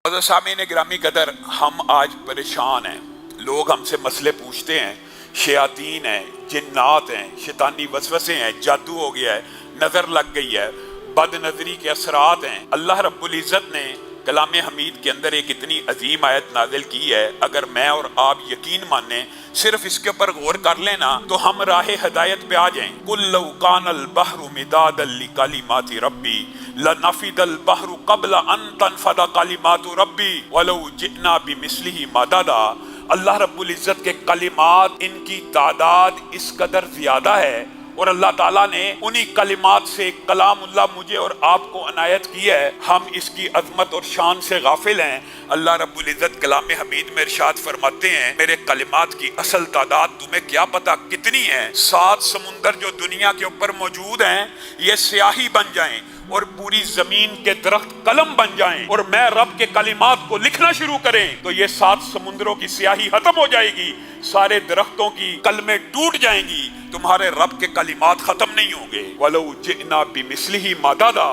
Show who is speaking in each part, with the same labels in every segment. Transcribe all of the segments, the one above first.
Speaker 1: सामीन ग्रामी कदर, हम आज परेशान हैं। लोग हमसे मसले पूछते हैं, शयातीन हैं, जिन्नात हैं, शैतानी वसवसे हैं, जादू हो गया है, नज़र लग गई है, बद नज़री के असरात हैं। अल्लाह रब्बुल इज़्ज़त ने कलाम हमीद के अंदर एक इतनी अजीम आयत नाजिल की है, अगर मैं और आप यकीन माने, सिर्फ इसके ऊपर गौर कर लेना तो हम राह हदायत पे आ जाएं। कुल लौ कानल बहरु मिदादल लिकलिमाति रब्बी लनफिदल बहरु क़ब्ल अन तनफद कलिमातु रब्बी वलौ जिअना बिमिस्लिही मददा। अल्लाह रब्बुल इज़्ज़त के कलिमात, इनकी तादाद इस कदर ज्यादा है और अल्लाह ताला ने उन्हीं कलिमात से कलामुल्लाह मुझे और आपको अनायत की है। हम इसकी अजमत और शान से गाफिल हैं। अल्लाह रब्बुल इज़्ज़त कलाम हमीद में इरशाद फरमाते हैं, मेरे कलिमात की असल तादाद तुम्हें क्या पता कितनी है? 7 समुंदर जो दुनिया के ऊपर मौजूद हैं, ये स्याही बन जाएं और पूरी जमीन के दरख्त कलम बन जाएं और मैं रब के कलिमात को लिखना शुरू करें तो ये 7 समुंदरों की स्याही खत्म हो जाएगी, सारे दरख्तों की कलमें टूट जाएंगी, तुम्हारे रब के कलिमात खत्म नहीं होंगे। वलो जिना बिमिस्लिही मददा,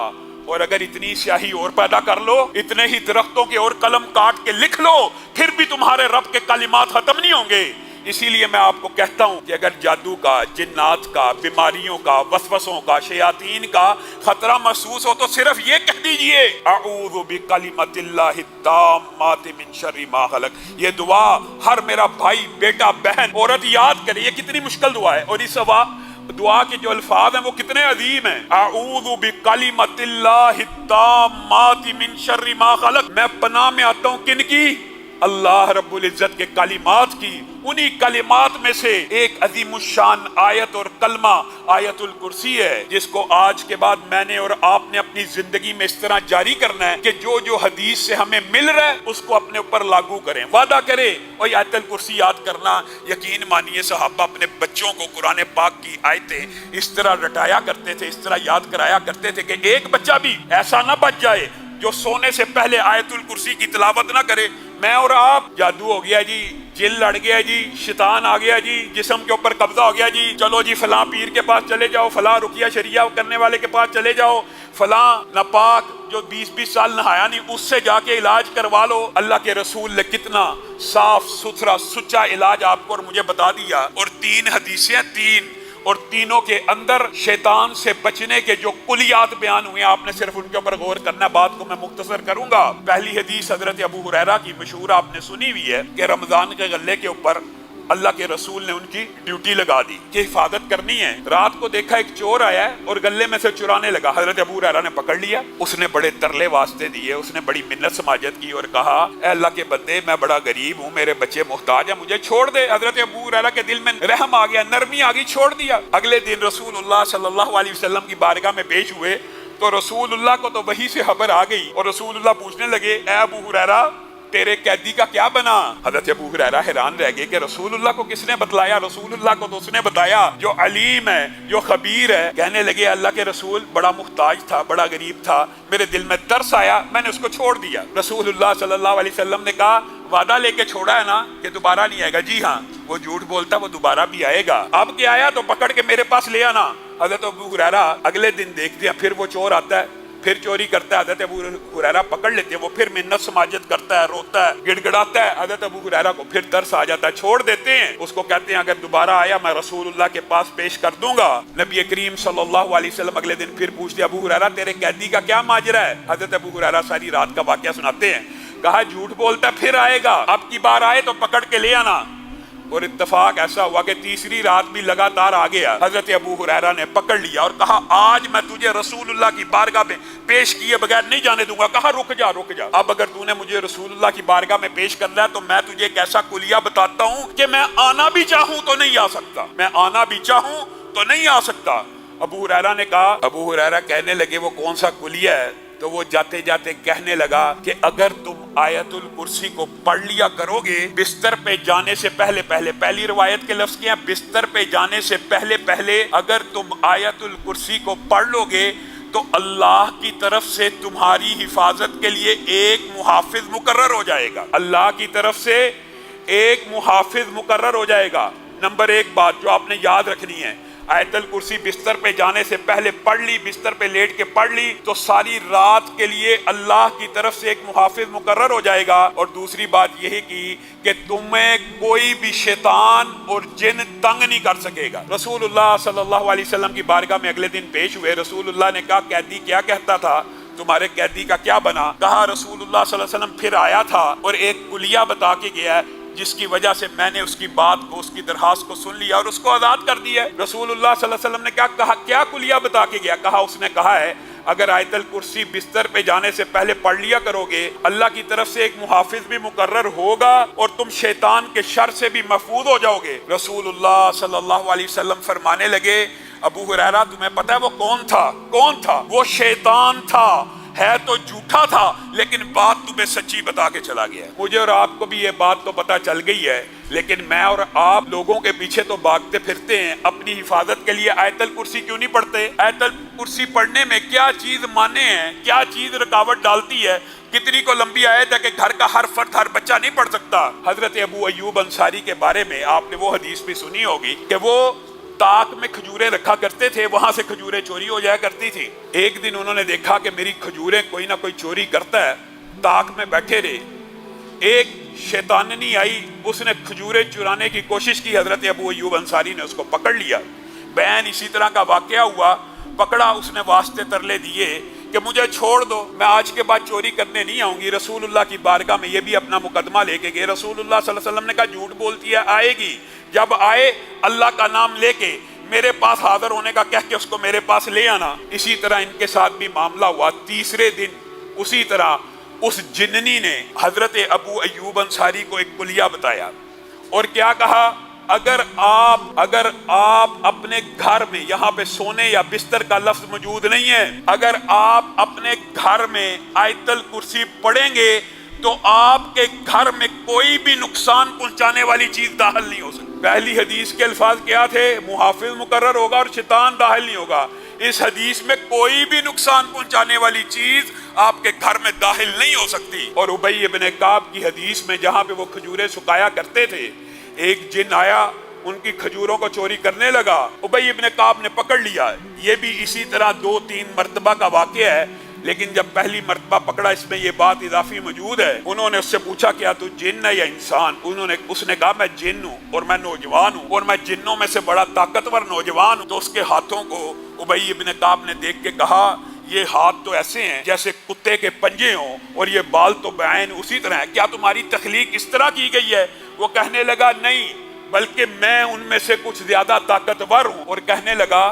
Speaker 1: और अगर इतनी स्याही और पैदा कर लो, इतने ही दरख्तों के और कलम काट के लिख लो, फिर भी तुम्हारे रब के कलिमात खत्म नहीं होंगे। इसीलिए मैं आपको कहता हूं कि अगर जादू का, जिन्नात का, बीमारियों का, वसवसों का, शयातीन का खतरा महसूस हो तो सिर्फ ये कह दीजिए, अऊज़ु बिकलिमतिल्लाहि ताम्माति मिन शर्रि मा खलक। ये दुआ हर मेरा भाई, बेटा, बहन, औरत याद करे। ये कितनी मुश्किल दुआ है और इस दुआ के जो अल्फाज हैं वो कितने अजीम हैं। अऊज़ु बिकलिमतिल्लाहि ताम्माति मिन शर्रि मा खलक। मैं पनाह में आता हूं किनकी? अल्लाह रब्बुल इज़्ज़त के कलिमात की। उन्हीं कलिमात में से एक अजीमुशान आयत और कलमा आयतुल कुर्सी है, जिसको आज के बाद मैंने और आपने अपनी जिंदगी में इस तरह जारी करना है कि जो जो हदीस से हमें मिल रहा है उसको अपने ऊपर लागू करें। वादा करें और आयतुल कुर्सी याद करना। यकीन मानिए सहाबा अपने बच्चों को कुरान पाक की आयतें इस तरह रटाया करते थे, इस तरह याद कराया करते थे कि एक बच्चा भी ऐसा ना बच जाए जो सोने से पहले आयतुल कुर्सी की तिलावत ना करे। मैं और आप, जादू हो गया जी, जिन लड़ गया जी, शैतान आ गया जी, जिस्म के ऊपर कब्जा हो गया जी, चलो जी फलां पीर के पास चले जाओ, फलां रुकिया शरिया करने वाले के पास चले जाओ, फलां नापाक जो 20-20 साल नहाया नहीं उससे जाके इलाज करवा लो। अल्लाह के रसूल ने कितना साफ सुथरा सुच्चा इलाज आपको और मुझे बता दिया। और 3 हदीसें, 3 और तीनों के अंदर शैतान से बचने के जो कुलियात बयान हुए, आपने सिर्फ उनके ऊपर गौर करना। बात को मैं मुख्तसर करूंगा। पहली हदीस हजरत अबू हुरैरा की मशहूर आपने सुनी हुई है कि रमजान के गल्ले के ऊपर अल्लाह के रसूल ने उनकी ड्यूटी लगा दी कि हिफाजत करनी है। रात को देखा एक चोर आया है और गले में से चुराने लगा। हजरत अबू हुरैरा ने पकड़ लिया, उसने बड़े तरले वास्ते दिए, उसने बड़ी मिन्नत समाजत की और कहा, ए अल्लाह के बंदे, मैं बड़ा गरीब हूँ, मेरे बच्चे मुहताज है, मुझे छोड़ दे। हजरत अबू हुरैरा के दिल में रहम आ गया, नरमी आ गई, छोड़ दिया। अगले दिन रसूलुल्लाह सल्लल्लाहु अलैहि वसल्लम की बारगाह में पेश हुए तो रसूलुल्लाह को तो वही से खबर आ गई और रसूलुल्लाह पूछने लगे, ए अबू हुरैरा, तेरे कैदी का क्या बना? हज़रत अबू हुरैरा हैरान रह गए कि रसूलुल्लाह को किसने बतलाया? रसूलुल्लाह को तो उसने बताया जो अलीम है, जो खबीर है। कहने लगे, अल्लाह के रसूल बड़ा मुहताज था, बड़ा गरीब था, मेरे दिल में तरस आया, मैंने उसको छोड़ दिया। रसूलुल्लाह सल्लल्लाहु अलैहि वसल्लम ने कहा, वादा लेके छोड़ा है ना कि दोबारा नहीं आएगा? जी हाँ। वो झूठ बोलता, वो दोबारा भी आएगा। अब क्या आया तो पकड़ के मेरे पास ले आना। हज़रत अबू हुरैरा अगले दिन देखते हैं, फिर वो चोर आता है, फिर चोरी करता है। हज़रत अबू हुरैरा पकड़ लेते हैं, वो फिर मिन्नत समाजत करता है, रोता है, गिड़गिड़ाता है। हज़रत अबू हुरैरा को फिर तरस आ जाता है, छोड़ देते हैं उसको। कहते हैं, अगर दोबारा आया मैं रसूलुल्लाह के पास पेश कर दूंगा। नबी करीम सल्लल्लाहु अलैहि वसल्लम अगले दिन फिर पूछते, अबू हुरैरा, तेरे कैदी का क्या माजरा है? हज़रत अबू हुरैरा सारी रात का वाकया सुनाते हैं। कहा, झूठ बोलता फिर आएगा, अब की बार आए तो पकड़ के ले आना। और इत्तफाक ऐसा हुआ कि तीसरी रात भी लगातार आ गया। हजरत अबू हुरैरा ने पकड़ लिया और कहा, आज मैं तुझे रसूलुल्लाह की बारगाह में पेश किए बगैर नहीं जाने दूंगा। कहा, रुक जा रुक जा, अब अगर तूने मुझे रसूलुल्लाह की बारगाह में पेश करना है तो मैं तुझे एक ऐसा कुलिया बताता हूँ कि मैं आना भी चाहूँ तो नहीं आ सकता, मैं आना भी चाहूँ तो नहीं आ सकता। अबू हुरैरा ने कहा, अबू हुरैरा कहने लगे, वो कौन सा कुलिया है? तो वो जाते जाते कहने लगा कि अगर तुम आयतुल कुर्सी को पढ़ लिया करोगे बिस्तर पे जाने से पहले पहले, पहली रिवायत के लफ्ज क्या है, बिस्तर पे जाने से पहले पहले अगर तुम आयतुल कुर्सी को पढ़ लोगे तो अल्लाह की तरफ से तुम्हारी हिफाजत के लिए एक मुहाफिज मुकर्रर हो जाएगा। अल्लाह की तरफ से एक मुहाफिज मुकर्रर हो जाएगा। नंबर 1 बात जो आपने याद रखनी है, आयतल कुर्सी बिस्तर पे जाने से पहले पढ़ ली, बिस्तर पे लेट के पढ़ ली, तो सारी रात के लिए अल्लाह की तरफ से एक मुहाफिज मुकर्रर हो जाएगा। और दूसरी बात यही की कि तुम्हें कोई भी शैतान और जिन तंग नहीं कर सकेगा। रसूलुल्लाह सल्लल्लाहु अलैहि वसल्लम की बारगाह में अगले दिन पेश हुए। रसूलुल्लाह ने कहा, कैदी क्या कहता था, तुम्हारे कैदी का क्या बना? कहा रसूलुल्लाह सल्लल्लाहु अलैहि वसल्लम फिर आया था और एक कुलिया बता के गया, जिसकी वजह से मैंने उसकी बात को, उसकी दरखास्त को सुन लिया और उसको आज़ाद कर दिया। रसूलुल्लाह सल्लल्लाहु अलैहि वसल्लम ने कहा क्या कुलिया बता के गया? कहा उसने कहा है अगर आयतल कुर्सी बिस्तर पे जाने से पहले पढ़ लिया करोगे, अल्लाह की तरफ से एक मुहाफिज भी मुकर्रर होगा और तुम शैतान के शर से भी महफूज हो जाओगे। रसूलुल्लाह सल्लल्लाहु अलैहि वसल्लम फरमाने लगे, अबू हुरैरा तुम्हें पता है वो कौन था? कौन था? वो शैतान था, है तो झूठा था लेकिन बात तुम्हें सच्ची बता के चला गया। मुझे और आपको भी ये बात तो पता चल गई है, लेकिन मैं और आप लोगों के पीछे तो भागते फिरते हैं। अपनी हिफाजत के लिए आयतल कुर्सी क्यों नहीं पढ़ते? आयतल कुर्सी पढ़ने में क्या चीज माने हैं, क्या चीज रुकावट डालती है? कितनी को लंबी आयत है कि घर का हर फर्द, हर बच्चा नहीं पढ़ सकता। हजरत अबू अय्यूब अंसारी के बारे में आपने वो हदीस भी सुनी होगी कि वो ताक में खजूरें रखा करते थे, वहां से खजूरें चोरी हो जाया करती थी। एक दिन उन्होंने देखा कि मेरी खजूरें कोई ना कोई चोरी करता है। ताक में बैठे रहे, एक शैताननी आई, उसने खजूरें चुराने की कोशिश की। हजरत अबू अय्यूब अंसारी ने उसको पकड़ लिया। बैन इसी तरह का वाकया हुआ, पकड़ा, उसने वास्ते तरले दिए कि मुझे छोड़ दो, मैं आज के बाद चोरी करने नहीं आऊंगी। रसूलुल्लाह की बारगाह में ये भी अपना मुकदमा लेके गए। रसूलुल्लाह सल्लल्लाहु अलैहि वसल्लम ने कहा झूठ बोलती है, आएगी, जब आए अल्लाह का नाम लेके मेरे पास हाजिर होने का कह के उसको मेरे पास ले आना। इसी तरह इनके साथ भी मामला हुआ। तीसरे दिन उसी तरह उस जिन्नी ने हजरत अबू अय्यूब अंसारी को एक कुलिया बताया और क्या कहा, अगर आप अपने घर में, यहाँ पे सोने या बिस्तर का लफ्ज मौजूद नहीं है, अगर आप अपने घर में आयतल कुर्सी पढ़ेंगे तो आपके घर में कोई भी नुकसान पहुंचाने वाली चीज दाखिल नहीं हो सकती। पहली हदीस के अल्फाज क्या थे? मुहाफिज मुकर्रर होगा और शैतान दाखिल नहीं होगा। इस हदीस में कोई भी नुकसान पहुंचाने वाली चीज आपके घर में दाखिल नहीं हो सकती। और उबई इब्न काब की हदीस में जहां पे वो खजूरें सुखाया करते थे, एक जिन आया, उनकी खजूरों को चोरी करने लगा। उबई इब्न काब ने पकड़ लिया। ये भी इसी तरह 2-3 मरतबा का वाकया है, लेकिन जब पहली मरतबा पकड़ा, इसमें ये बात इजाफी मौजूद है। उन्होंने उससे पूछा क्या तू जिन्न है या इंसान? उसने कहा मैं जिन्न हूँ और मैं नौजवान हूँ और मैं जिन्नों में से बड़ा ताकतवर नौजवान हूँ। तो उसके हाथों को उबई इब्न काब ने देख के कहा, ये हाथ तो ऐसे हैं जैसे कुत्ते के पंजे हों और ये बाल तो बैन उसी तरह है, क्या तुम्हारी तख्लीक इस तरह की गई है? वो कहने लगा नहीं, बल्कि मैं उनमें से कुछ ज्यादा ताकतवर हूँ। और कहने लगा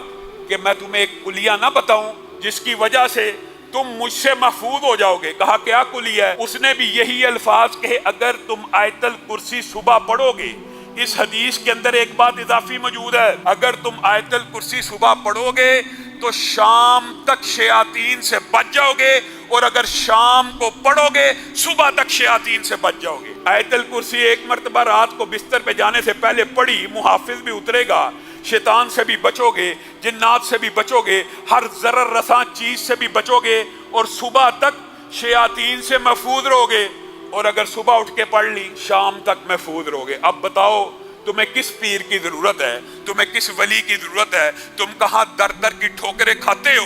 Speaker 1: कि मैं तुम्हें एक कुलिया ना बताऊं जिसकी वजह से तुम मुझसे महफूज हो जाओगे? कहा क्या कुलिया है? उसने भी यही अल्फाज कहे, अगर तुम आयतल कुर्सी सुबह पढ़ोगे। इस हदीस के अंदर एक बात इजाफी मौजूद है, अगर तुम आयतल कुर्सी सुबह पढ़ोगे तो शाम तक शयातीन से बच जाओगे, और अगर शाम को पढ़ोगे सुबह तक शयातीन से बच जाओगे। आयतल कुर्सी एक मरतबा रात को बिस्तर पे जाने से पहले पढ़ी, मुहाफिज भी उतरेगा, शैतान से भी बचोगे, जिन्नात से भी बचोगे, हर जरर रसा चीज से भी बचोगे और सुबह तक शयातीन से महफूज रहोगे। और अगर सुबह उठ के पढ़ ली, शाम तक महफूज रहोगे। अब बताओ तुम्हें किस पीर की जरूरत है, तुम्हें किस वली की जरूरत है? तुम कहाँ दर दर की ठोकरें खाते हो।